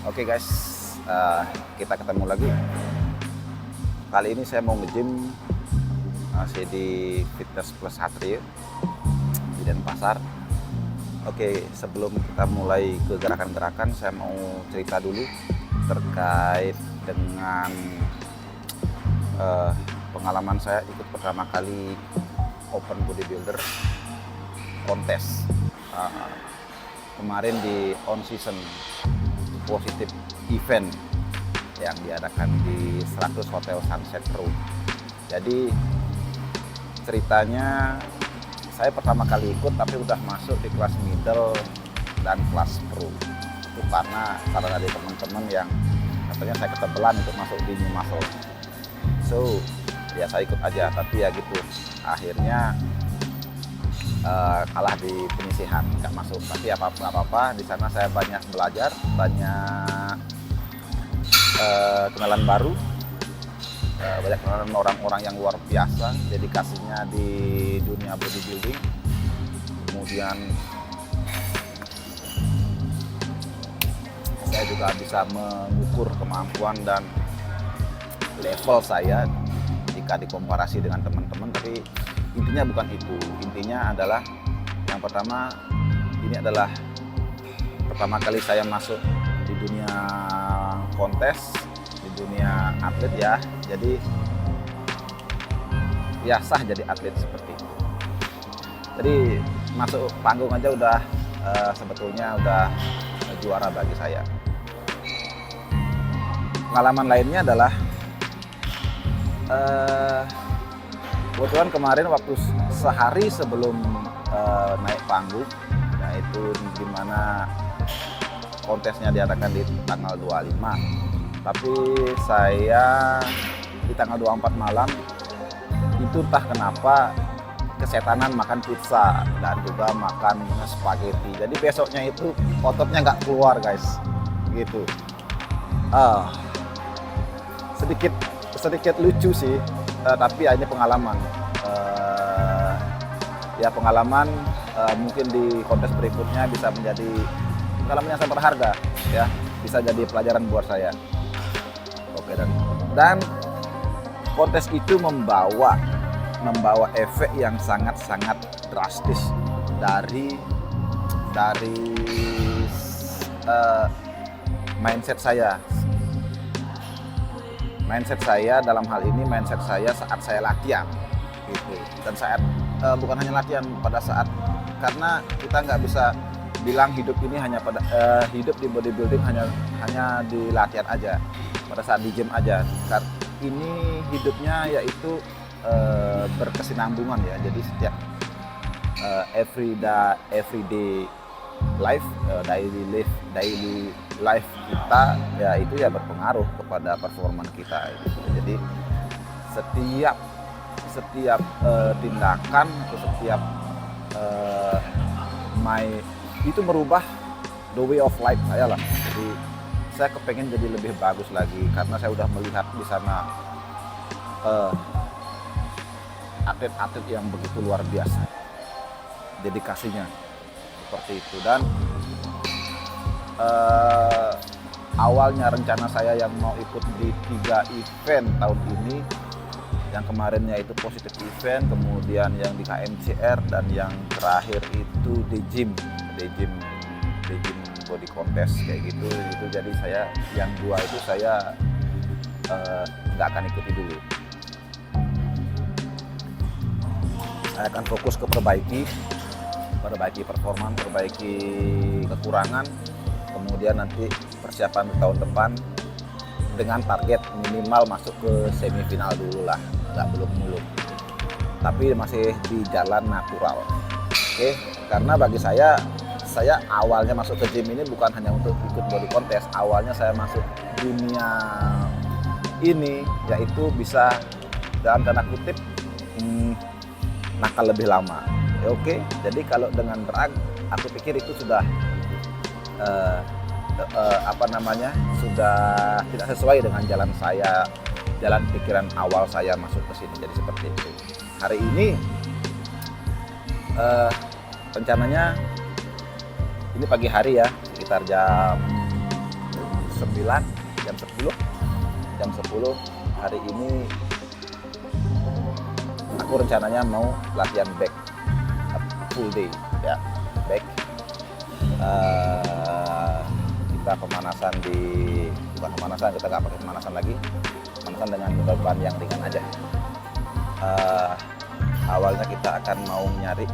Oke guys, kita ketemu lagi. Kali ini saya mau nge-gym masih di Fitness Plus Satria di Denpasar. Oke, sebelum kita mulai ke gerakan-gerakan, saya mau cerita dulu terkait dengan pengalaman saya ikut pertama kali Open Bodybuilder kontes kemarin di on season positif event yang diadakan di 100 Hotel Sunset Pro. Jadi ceritanya saya pertama kali ikut tapi udah masuk di kelas middle dan kelas pro. Itu karena dari teman-teman yang katanya saya ketebelan untuk masuk di new muscle. So ya saya ikut aja, tapi ya gitu. Akhirnya kalah di penyisihan, nggak masuk. Tapi apa-apa, di sana saya banyak belajar, banyak kenalan baru, banyak kenalan orang-orang yang luar biasa, dedikasinya di dunia bodybuilding. Kemudian saya juga bisa mengukur kemampuan dan level saya jika dikomparasi dengan teman-teman, tapi intinya bukan itu. Intinya adalah yang pertama, ini adalah pertama kali saya masuk di dunia kontes, di dunia atlet ya. Jadi ya sah jadi atlet seperti itu. Jadi masuk panggung aja udah sebetulnya udah juara bagi saya. Pengalaman lainnya adalah kebetulan kemarin waktu sehari sebelum naik panggung, yaitu di mana kontesnya diadakan di tanggal 25. Tapi saya di tanggal 24 malam itu entah kenapa kesetanan makan pizza dan juga makan spaghetti. Jadi besoknya itu ototnya nggak keluar guys, gitu. Sedikit lucu sih. Tapi ini pengalaman, pengalaman mungkin di kontes berikutnya bisa menjadi pengalaman yang sangat berharga, ya, bisa jadi pelajaran buat saya. Oke, dan kontes itu membawa efek yang sangat drastis dari mindset saya. Mindset saya dalam hal ini mindset saya saat saya latihan gitu. Dan saat bukan hanya latihan, pada saat, karena kita nggak bisa bilang hidup ini hanya pada hidup di bodybuilding hanya di latihan aja, pada saat di gym aja. Ini hidupnya yaitu berkesinambungan ya. Jadi setiap everyday life, daily life kita ya, itu ya berpengaruh kepada performa kita gitu. Jadi setiap tindakan atau setiap itu merubah the way of life saya lah. Jadi saya kepengen jadi lebih bagus lagi karena saya udah melihat di sana atlet-atlet yang begitu luar biasa dedikasinya seperti itu. Dan awalnya rencana saya yang mau ikut di 3 event tahun ini, yang kemarinnya itu positif event, kemudian yang di KMCR, dan yang terakhir itu di gym body contest kayak gitu. Jadi saya yang 2 itu saya nggak akan ikuti dulu. Saya akan fokus ke perbaiki performa, perbaiki kekurangan, kemudian nanti persiapan tahun depan dengan target minimal masuk ke semifinal dulu lah, nggak muluk-muluk, tapi masih di jalan natural. Oke, karena bagi saya awalnya masuk ke gym ini bukan hanya untuk ikut body contest. Awalnya saya masuk dunia ini yaitu bisa dalam tanda kutip nakal lebih lama. Oke, jadi kalau dengan drag, aku pikir itu sudah sudah tidak sesuai dengan jalan pikiran awal saya masuk ke sini. Jadi seperti itu. Hari ini rencananya ini pagi hari ya, sekitar jam 9, jam 10 hari ini aku rencananya mau latihan back full day ya, back. Kita pemanasan bukan pemanasan, kita nggak pakai pemanasan lagi, pemanasan dengan beban yang ringan aja. Awalnya kita akan mau nyari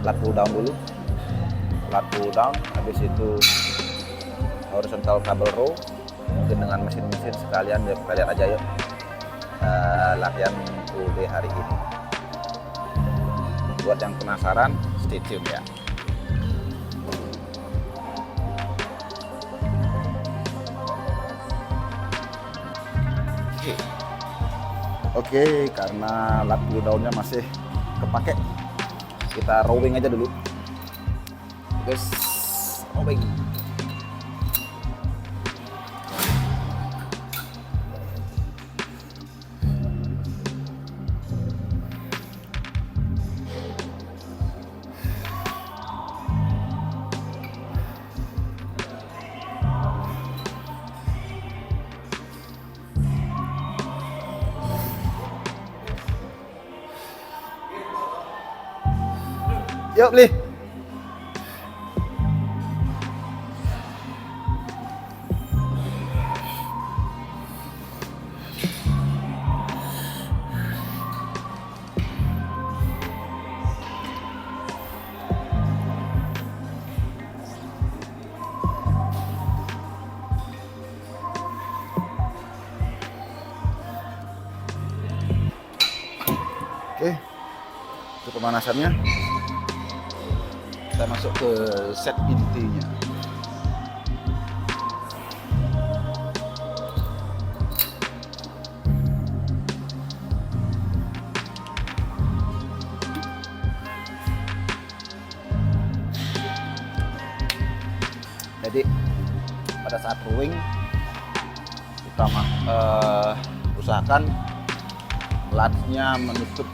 lat pull down dulu, lat pull down, habis itu horizontal cable row, mungkin dengan mesin-mesin sekalian ya, kita lihat aja yuk latihan full day hari ini. Buat yang penasaran, stay tune ya. Oke, karena lat pull down-nya masih kepake, kita rowing aja dulu. Guys, rowing. Yuk, Li. Oke, itu pemanasannya. Kita masuk ke set intinya. Jadi pada saat rowing kita usahakan latnya menutup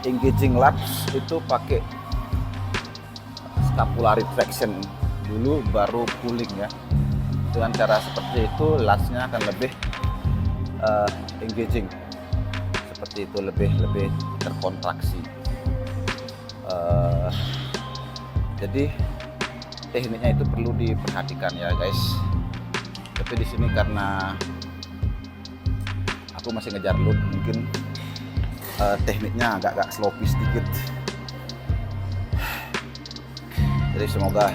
engaging lats itu pakai scapula retraction dulu baru pulling ya. Dengan cara seperti itu latsnya akan lebih engaging, seperti itu, lebih terkontraksi. Jadi tekniknya itu perlu diperhatikan ya guys. Tapi di sini karena aku masih ngejar load, mungkin tekniknya agak sloppy sedikit. Jadi semoga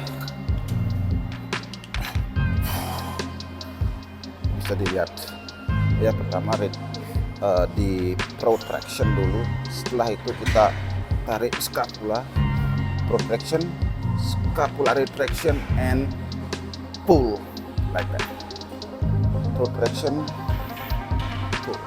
bisa dilihat ya. Pertama di protraction dulu, setelah itu kita tarik scapula, protraction, scapula retraction, and pull like that. Protraction, pull.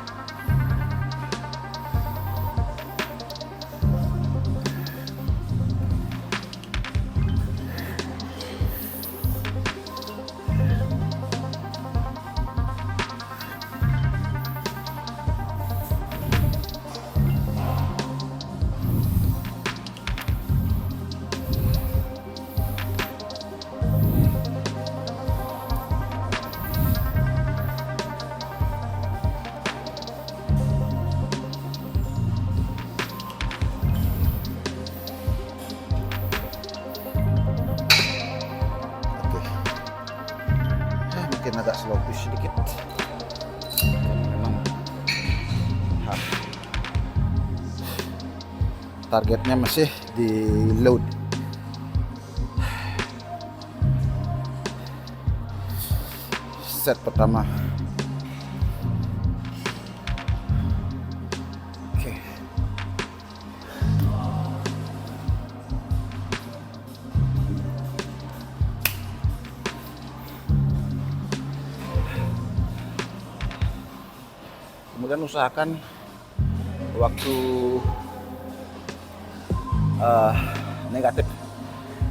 Mungkin agak sloppy sedikit, memang targetnya masih di load. Set pertama. Oke. Kemudian usahakan waktu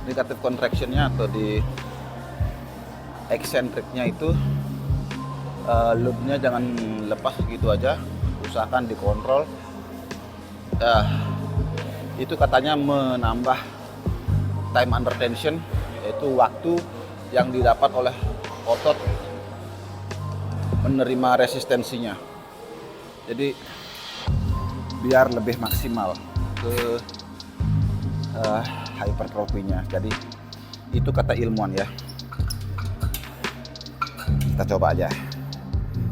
negatif contractionnya atau di eccentricnya itu loadnya jangan lepas gitu aja, usahakan dikontrol. Itu katanya menambah time under tension, yaitu waktu yang didapat oleh otot menerima resistensinya. Jadi biar lebih maksimal ke hypertrofinya. Jadi itu kata ilmuwan ya. Kita coba aja.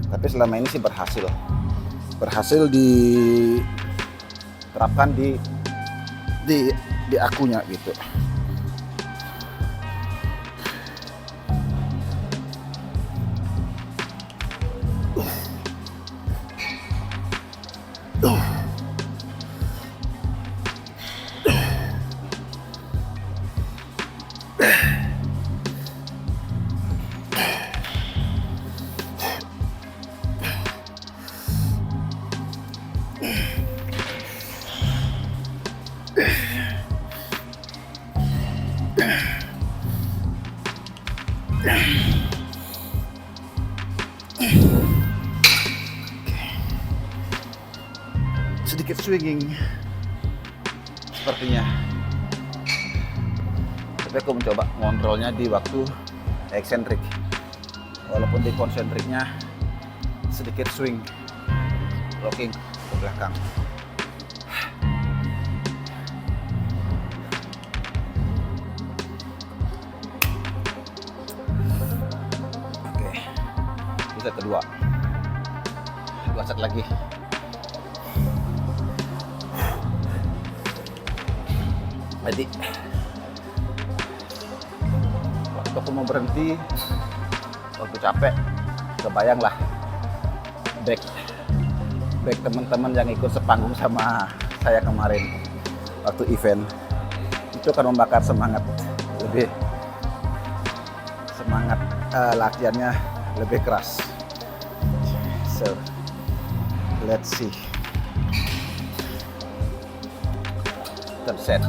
Tapi selama ini sih berhasil diterapkan di akunya gitu. Sedikit swinging sepertinya, tapi aku mencoba ngontrolnya di waktu eksentrik, walaupun di konsentriknya sedikit swing, rocking ke belakang. Oke, set kedua, 2 set lagi. Jadi waktu aku mau berhenti, waktu capek, kebayang lah back teman-teman yang ikut sepanggung sama saya kemarin waktu event. Itu akan membakar semangat latihannya lebih keras. So let's see. Third set.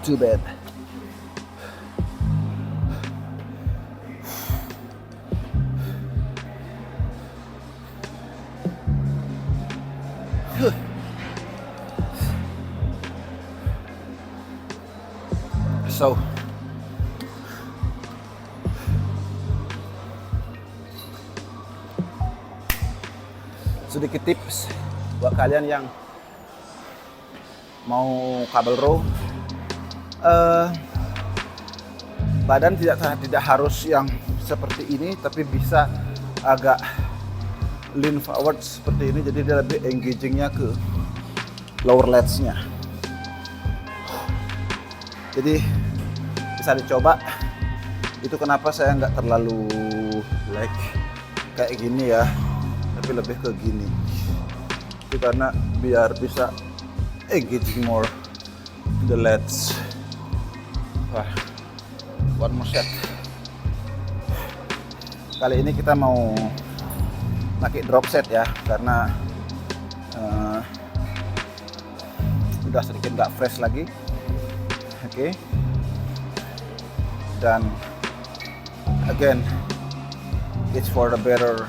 Too bad. So sedikit tips buat kalian yang mau kabel row. Badan tidak harus yang seperti ini, tapi bisa agak lean forward seperti ini, jadi dia lebih engagingnya ke lower lats-nya. Jadi bisa dicoba. Itu kenapa saya nggak terlalu like kayak gini ya, tapi lebih ke gini. Itu karena biar bisa engaging more the lats. Wah, one more set. Kali ini kita mau pakai drop set ya, karena udah sedikit nggak fresh lagi. Oke. Dan again, it's for a better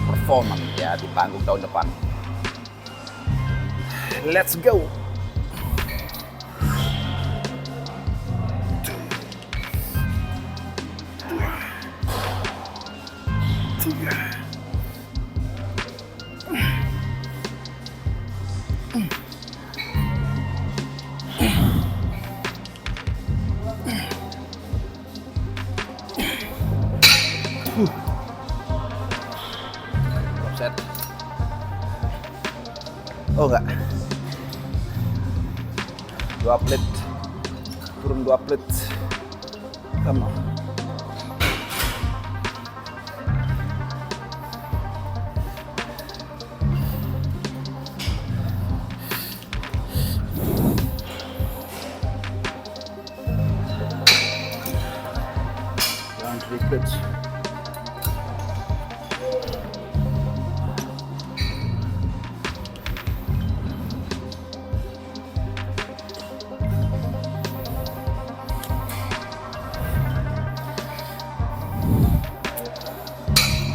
performance ya di panggung tahun depan. Let's go. Set. Oh enggak. 2 plate. Turun 2 plate. Come on.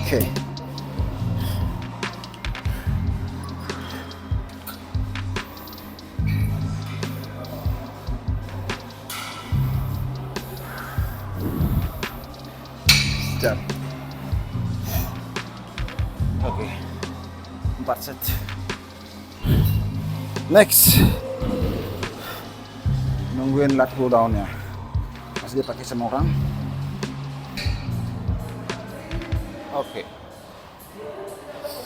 Oke. Siap. Oke. 4 set. Next. Nungguin lat cool down-nya. Masih dipakai sama orang. Oke.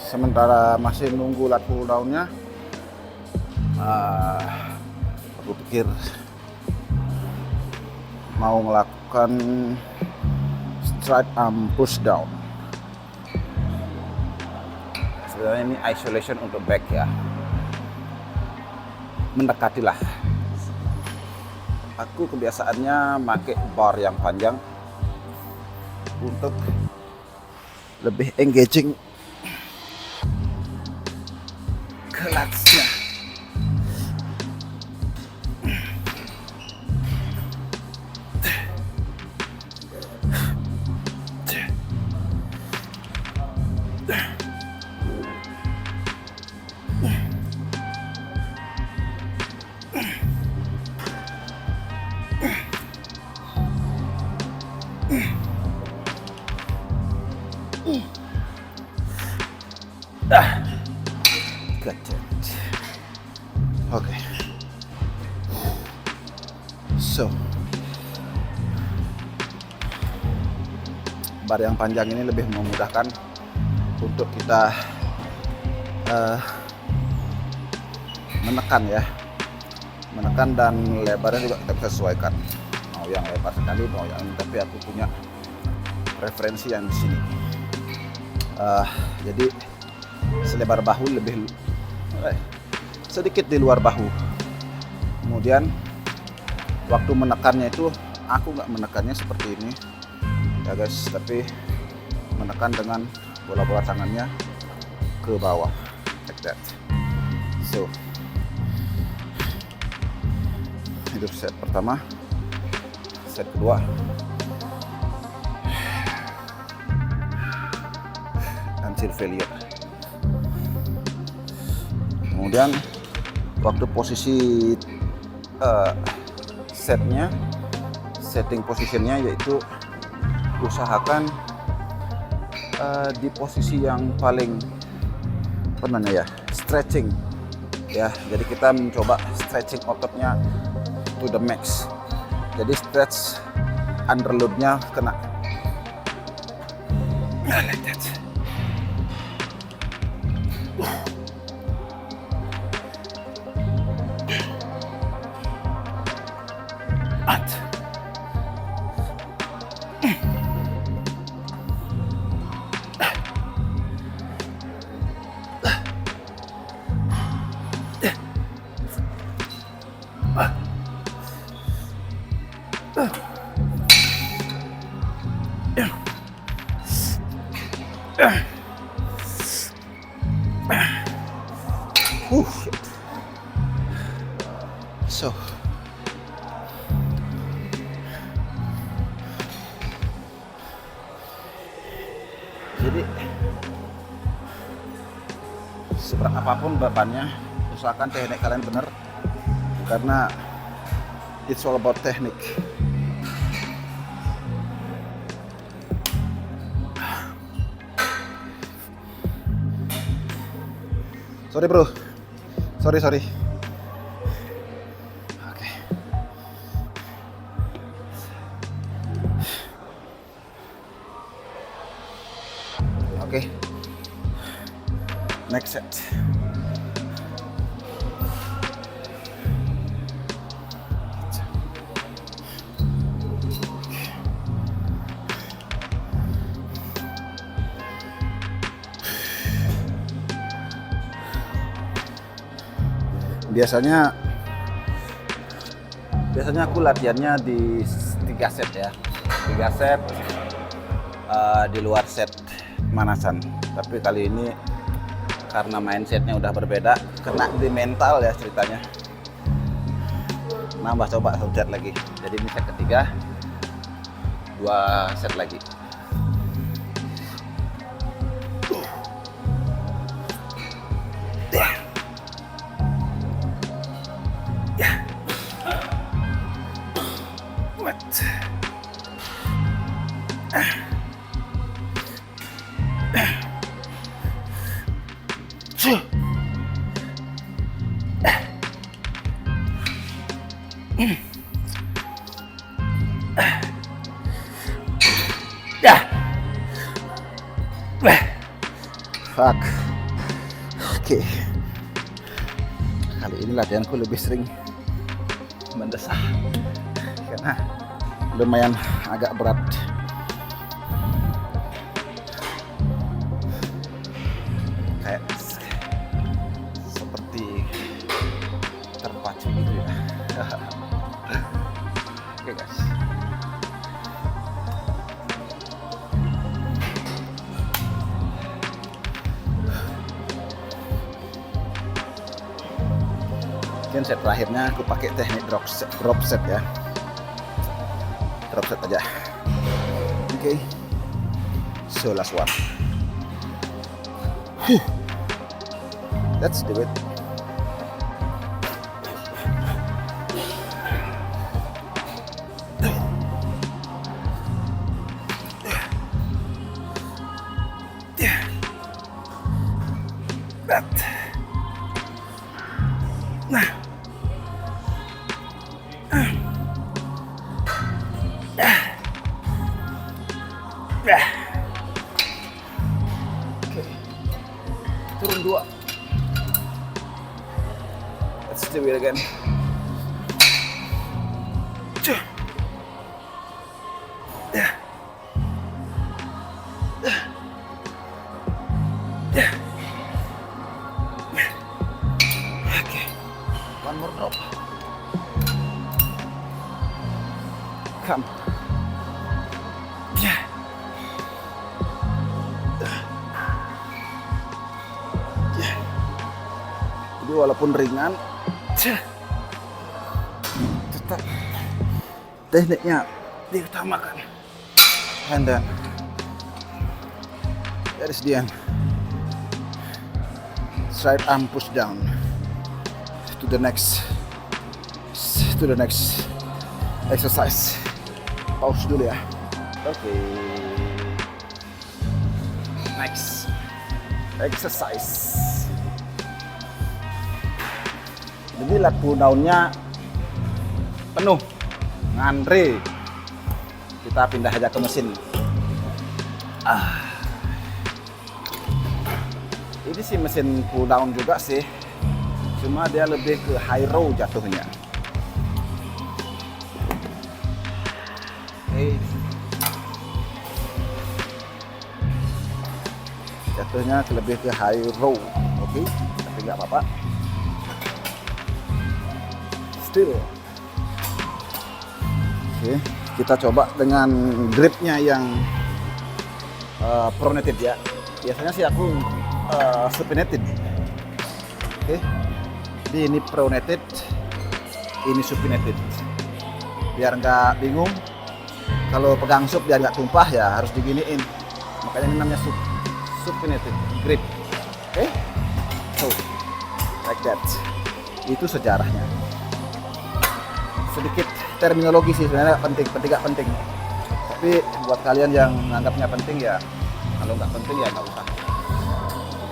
Sementara masih nunggu lat cool down-nya, aku pikir mau melakukan straight arm push down. Sebenarnya ini isolation untuk back ya. Mendekatilah. Aku kebiasaannya pakai bar yang panjang untuk lebih engaging ke lats-nya. Got it. Oke. So, bar yang panjang ini lebih memudahkan untuk kita menekan ya, menekan, dan lebarnya juga kita bisa sesuaikan. Mau yang lebar sekali, mau yang, tapi aku punya preferensi yang di sini. Jadi selebar bahu, lebih sedikit di luar bahu. Kemudian waktu menekannya itu aku nggak menekannya seperti ini ya guys, tapi menekan dengan bola-bola tangannya ke bawah like that. So itu set pertama. Set kedua, until failure. Kemudian waktu posisi setting positionnya, yaitu usahakan di posisi yang paling stretching ya. Jadi kita mencoba stretching ototnya to the max. Jadi stretch underloadnya kena like that. Shit. So jadi seberat apapun bebannya, usahakan teknik kalian benar, karena it's all about teknik. Sorry bro, sorry. Oke. Next set. Biasanya aku latihannya di 3 set ya. 3 set di luar set pemanasan. Tapi kali ini karena mindsetnya udah berbeda, kena di mental ya ceritanya. Nambah coba 1 set lagi. Jadi ini set ketiga, 2 set lagi. Fuck. Oke. Kali ini latihanku lebih sering mendesah karena lumayan agak berat. Kayak seperti terpacu gitu ya. Oke guys. Mungkin set terakhirnya aku pakai teknik drop set ya. Drop set aja. Oke. So last one. Let's do it. Oke. Turun 2. Let's do it again. Okay. One more drop. Come. Jadi walaupun ringan, tetap tekniknya diutamakan. And then that is the end. Side arm push down to the next exercise. Pause dulu ya. Oke. Next exercise. Jadi lat pull down-nya penuh, ngantri. Kita pindah aja ke mesin. Ini sih mesin pull down juga sih, cuma dia lebih ke high row jatuhnya. Oke. Jatuhnya lebih ke high row, oke? Tapi nggak apa-apa. Still. Oke, kita coba dengan gripnya yang pronated ya. Biasanya sih aku supinated. Oke, ini pronated, ini supinated. Biar nggak bingung, kalau pegang sup biar nggak tumpah ya harus diginiin. Makanya ini namanya supinated grip. Oke, so like that. Itu sejarahnya. Sedikit terminologi sih sebenarnya penting gak penting, tapi buat kalian yang menganggapnya penting ya, kalau nggak penting ya nggak usah.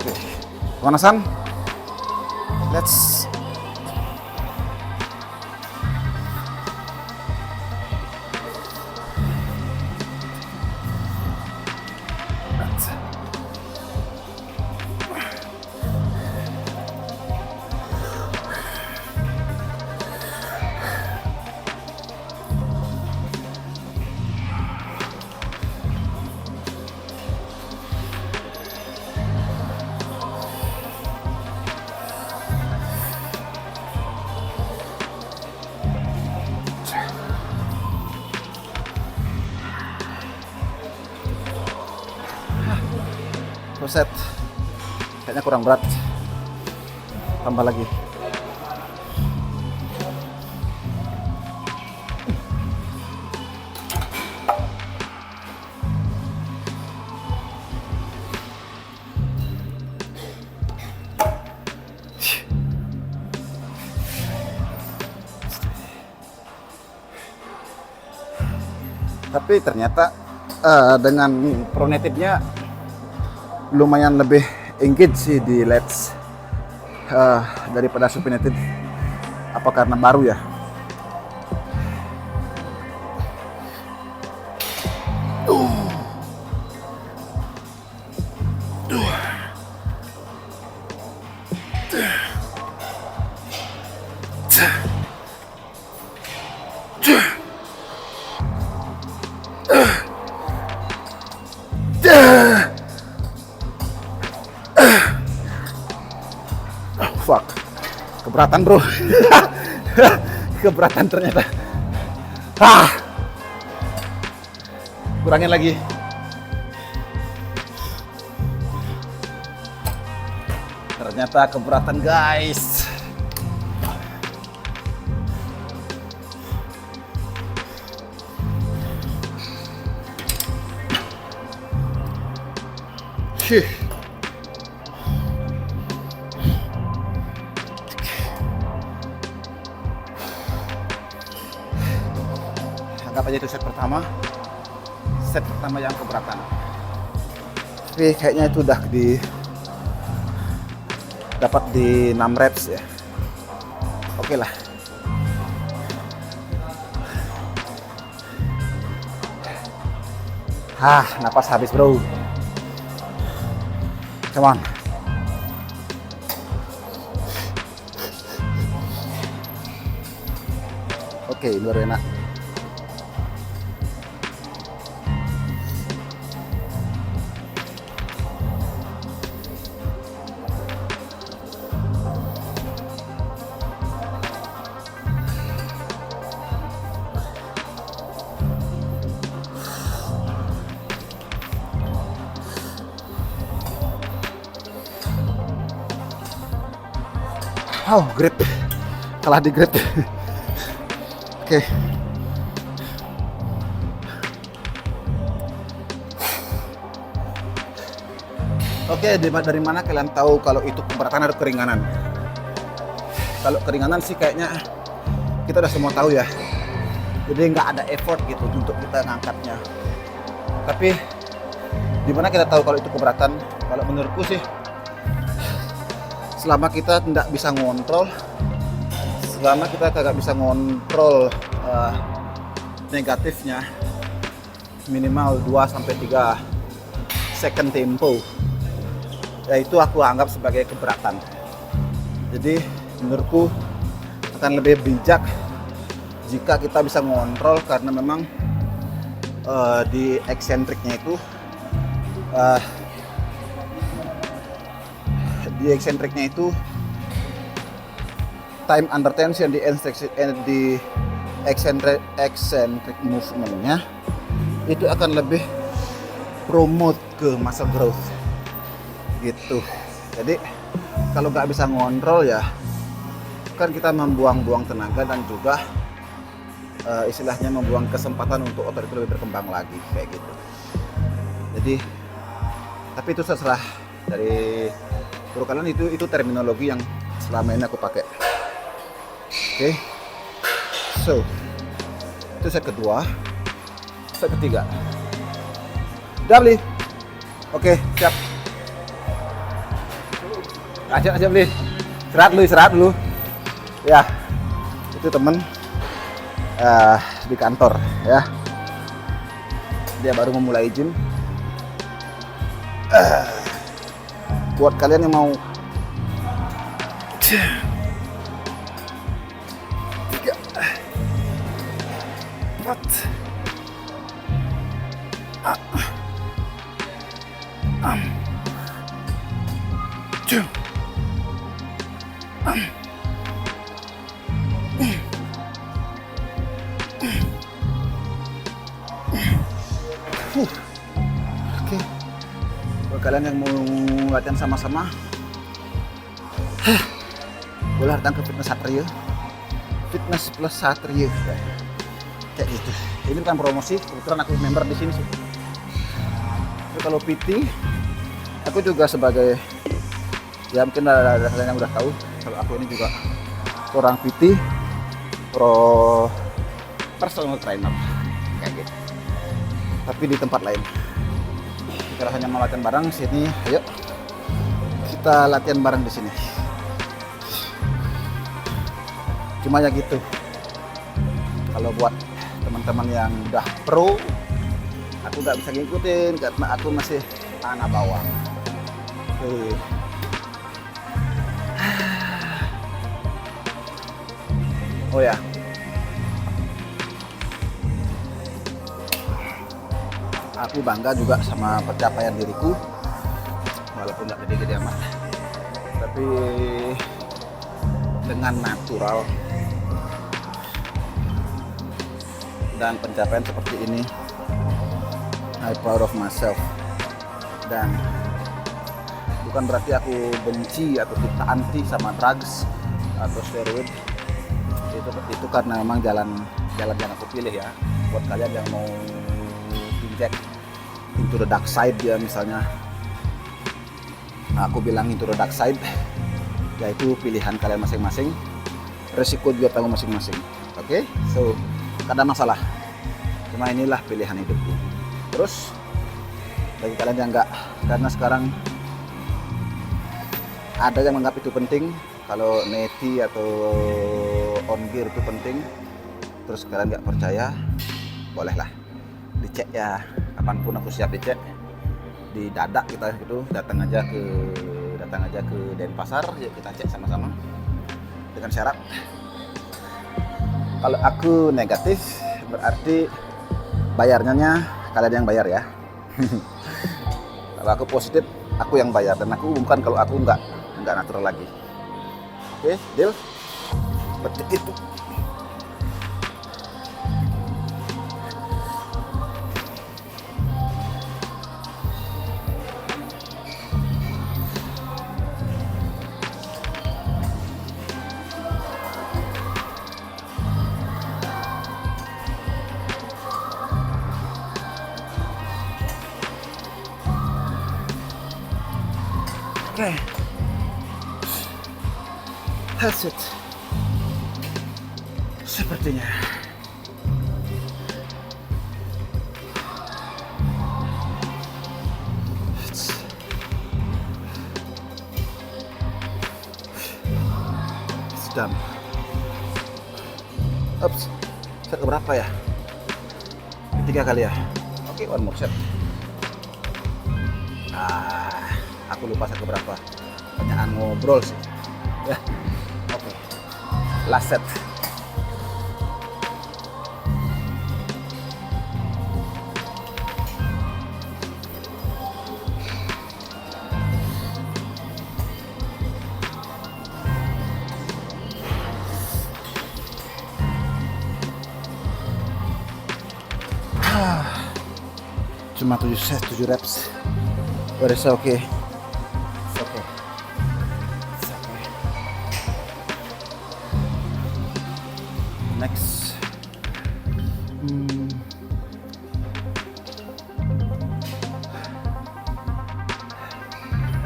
Oke, pemanasan, let's set. Kayaknya kurang berat, tambah lagi. Tapi ternyata dengan pronated-nya lumayan lebih engage sih di lats. daripada supinated. Apa karena baru ya? Fuck, keberatan bro. Keberatan ternyata. Kurangin lagi. Ternyata keberatan guys. Anggap aja itu set pertama. Set pertama yang keberatan. Tapi kayaknya itu udah dapat di 6 reps ya. Oke lah. Napas habis bro. Come on. Oke, luar enak. Oh, grip. Kalah di grip. Oke. Oke, dari mana kalian tahu kalau itu keberatan atau keringanan? Kalau keringanan sih kayaknya kita udah semua tahu ya. Jadi nggak ada effort gitu untuk kita ngangkatnya. Tapi di mana kita tahu kalau itu keberatan? Kalau menurutku sih, selama kita tidak bisa ngontrol, selama kita tidak bisa ngontrol negatifnya, minimal 2-3 second tempo, ya itu aku anggap sebagai keberatan. Jadi menurutku akan lebih bijak jika kita bisa ngontrol, karena memang di eksentriknya itu time under tension, di eccentric movementnya itu akan lebih promote ke muscle growth gitu. Jadi kalau nggak bisa ngontrol ya kan kita membuang-buang tenaga dan juga istilahnya membuang kesempatan untuk otot itu lebih berkembang lagi kayak gitu. Jadi tapi itu terserah dari menurut kalian, itu terminologi yang selama ini aku pakai. Oke. So, itu set kedua. Set ketiga. Udah beli. Oke, siap. Aja beli. Istirahat dulu. Ya. Itu temen di kantor ya. Dia baru memulai gym. Buat kalian yang mau 3, 4, 2, Oke. Buat kalian yang mau latihan sama-sama, boleh datang ke Fitness Satria, Fitness Plus Satria kayak gitu. Ini bukan promosi, kebetulan aku member di sini sih. Tapi kalau PT, aku juga sebagai, ya mungkin ada kalian yang udah tahu kalau aku ini juga seorang PT, personal trainer kayak gitu. Tapi di tempat lain. Kita hanya mau latihan bareng sini, ayo kita latihan bareng di sini. Cuma ya gitu, kalau buat teman-teman yang udah pro, aku nggak bisa ngikutin karena aku masih anak bawang. Oke. Oh ya, aku bangga juga sama pencapaian diriku, walaupun nggak gede-gede amat, tapi dengan natural dan pencapaian seperti ini, I proud of myself. Dan bukan berarti aku benci atau kita anti sama drugs atau steroid. Itu karena memang jalan yang aku pilih ya. Buat kalian yang mau injek into the dark side ya, misalnya aku bilang into the dark side, yaitu pilihan kalian masing-masing, resiko juga tanggung masing-masing. Oke, so gak ada masalah, cuma inilah pilihan hidupku. Terus bagi kalian yang enggak, karena sekarang ada yang menganggap itu penting, kalau neti atau on gear itu penting, terus kalian nggak percaya, bolehlah dicek ya, kapanpun aku siap dicek, di dadak kita gitu, datang aja ke Denpasar, yuk kita cek sama-sama dengan syarat kalau aku negatif berarti bayarnya kalian yang bayar ya. Kalau aku positif aku yang bayar, dan aku bukan kalau aku nggak natural lagi. Oke, deal? Seperti itu. Oke. That's it. Sepertinya. It's done. Ups. Set keberapa ya? Ketiga kali ya? Oke, one more set. Aku lupa set keberapa. Banyakan ngobrol sih. Ya. Oke. Last set. Cuma 7 reps, but it's okay. It's okay. It's okay. Next,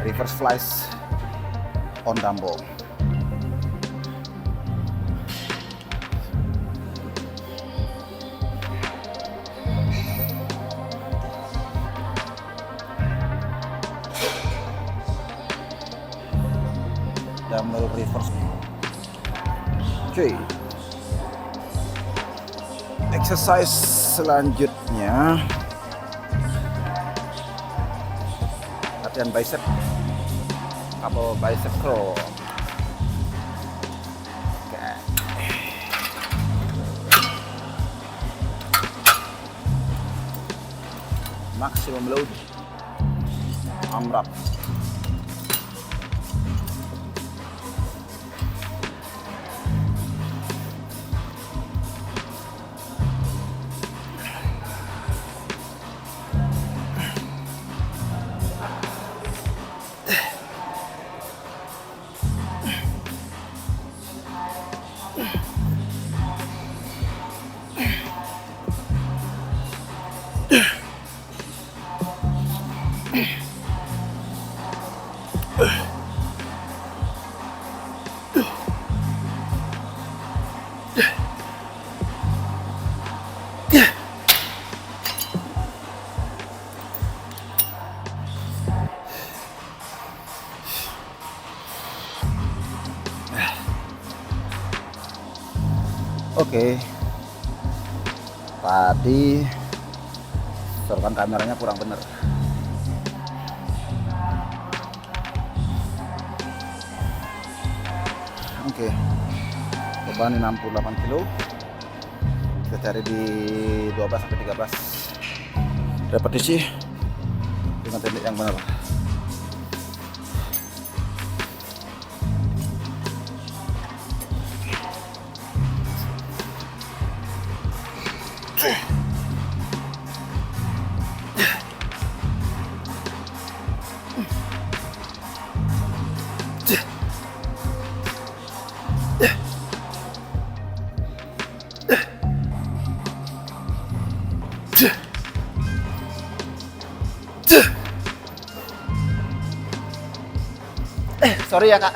reverse flies on dumbbell. Dumbbell reverse. Oke. Exercise selanjutnya latihan bicep, couple bicep curl. Oke. Maximum load, AMRAP. Oke, tadi sorotan kameranya kurang bener. Oke, beban 68 kilo. Kita cari di 12 sampai 13 repetisi dengan teknik yang benar. Sorry ya kak.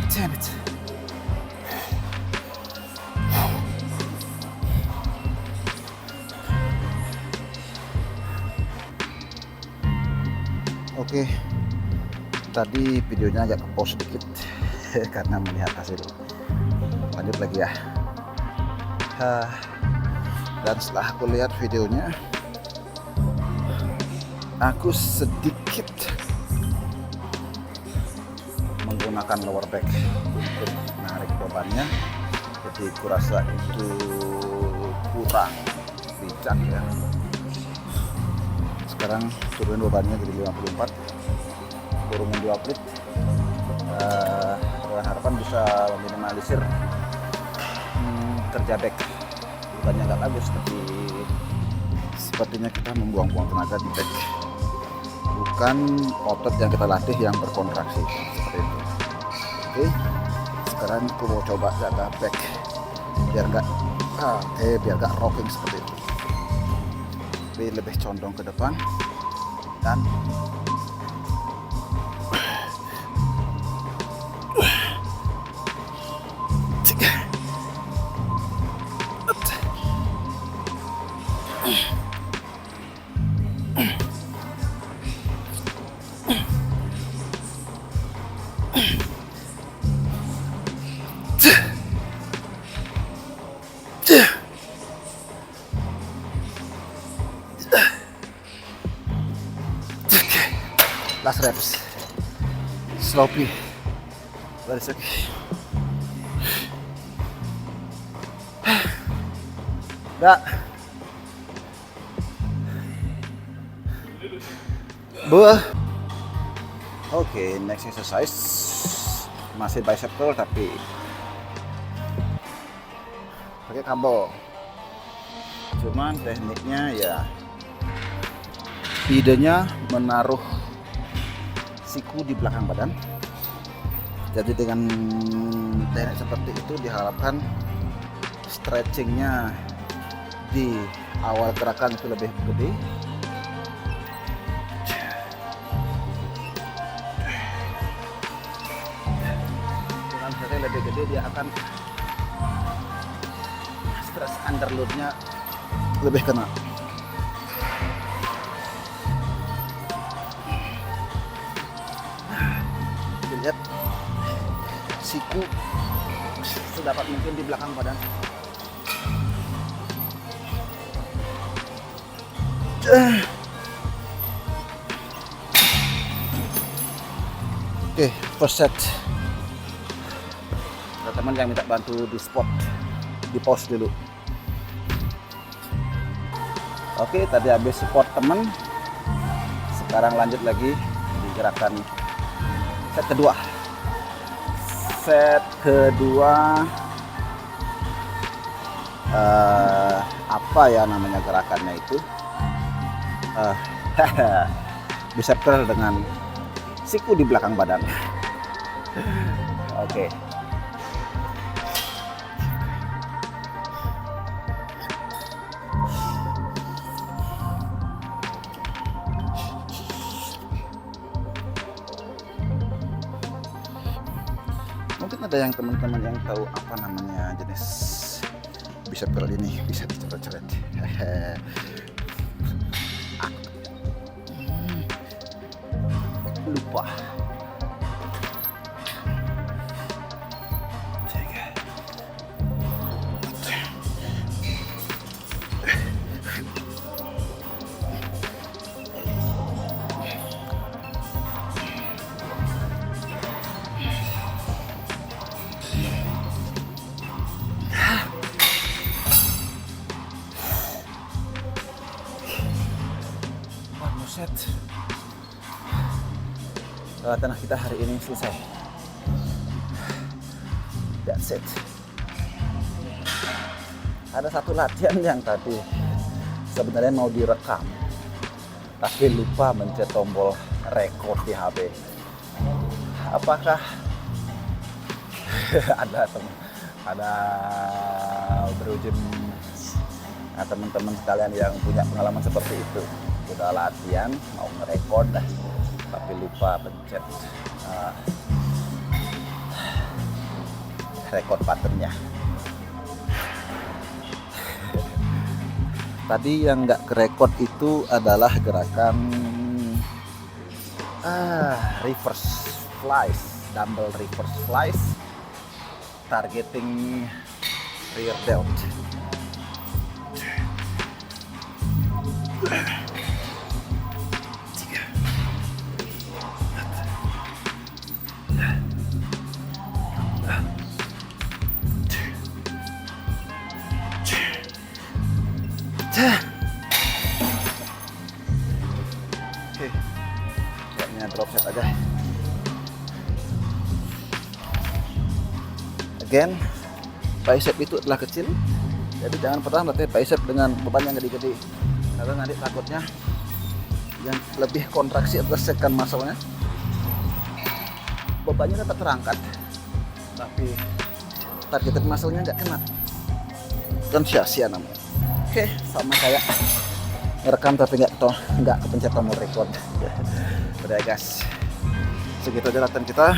Damn it. Oke, tadi videonya agak ke pause sedikit karena melihat hasil. Lanjut lagi ya. Dan setelah aku lihat videonya, aku sedikit menggunakan lower back untuk menarik bebannya, jadi kurasa itu kurang bijak ya. Sekarang turunin bebannya jadi 54, turunin 2 klik, dengan harapan bisa meminimalisir kerja back. Bukannya nggak bagus, tapi sepertinya kita membuang-buang tenaga di back, bukan otot yang kita latih yang berkontraksi seperti itu. Oke, sekarang aku mau coba jaga back biar nggak rocking seperti itu, tapi lebih condong ke depan dan last reps, sloppy, but it's okay. Dah. Oke, next exercise masih bicep curl tapi pakai kabel. Cuman tekniknya ya, idenya menaruh siku di belakang badan. Jadi dengan teknik seperti itu diharapkan stretchingnya di awal gerakan itu lebih gede. Dengan stretching lebih gede, dia akan stress underloadnya lebih kena. Lihat siku sedapat mungkin di belakang badan. Oke, first set. Ada teman yang minta bantu di spot, di pause dulu. Oke, tadi habis support teman. Sekarang lanjut lagi di gerakan set kedua. Set kedua, apa ya namanya gerakannya itu? Bicep curl dengan siku di belakang badan. Oke. Mungkin ada yang teman-teman yang tahu apa namanya jenis bicep curl ini, bisa dicoret-coret. Lupa. set. Latihan kita hari ini selesai. That's it. Ada satu latihan yang tadi sebenarnya mau direkam, tapi lupa mencet tombol record di HP. Apakah ada berujung teman-teman sekalian yang punya pengalaman seperti itu? Udah latihan mau ngerekord tapi lupa pencet record buttonnya. Tadi yang nggak kerekord itu adalah gerakan reverse flies, dumbbell reverse flies, targeting rear delt. Oke, kayaknya drop set aja. Again, bicep itu adalah kecil, jadi jangan pernah melatih bicep dengan beban yang gede-gede, karena nanti takutnya yang lebih kontraksi adalah second muscle-nya, bebannya tetap terangkat, tapi targeted muscle-nya nggak kena, dan sia-sia namanya. Oke, sama kayak ngerekam tapi nggak kepencet tombol record. Udah ya guys, segitu aja latihan kita.